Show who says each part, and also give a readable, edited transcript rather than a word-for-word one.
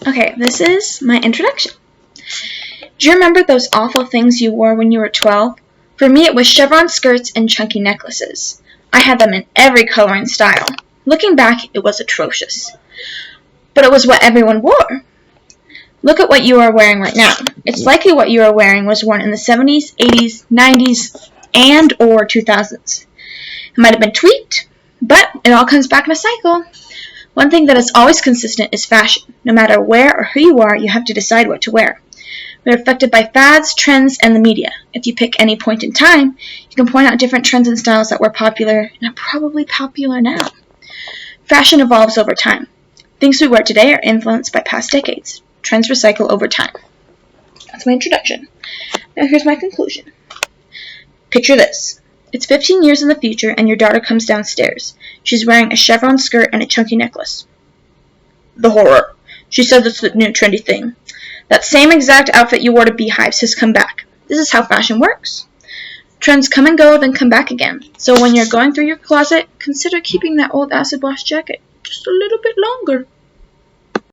Speaker 1: Okay, this is my introduction. Do you remember those awful things you wore when you were 12? For me, it was chevron skirts and chunky necklaces. I had them in every color and style. Looking back, it was atrocious. But it was what everyone wore. Look at what you are wearing right now. It's likely what you are wearing was worn in the 70s, 80s, 90s, and or 2000s. It might have been tweaked, but it all comes back in a cycle. One thing that is always consistent is fashion. No matter where or who you are, you have to decide what to wear. We are affected by fads, trends, and the media. If you pick any point in time, you can point out different trends and styles that were popular and are probably popular now. Fashion evolves over time. Things we wear today are influenced by past decades. Trends recycle over time. That's my introduction. Now here's my conclusion. Picture this. It's 15 years in the future and your daughter comes downstairs. She's wearing a chevron skirt and a chunky necklace. The horror. She said that's the new trendy thing. That same exact outfit you wore to beehives has come back. This is how fashion works. Trends come and go, then come back again. So when you're going through your closet, consider keeping that old acid wash jacket just a little bit longer.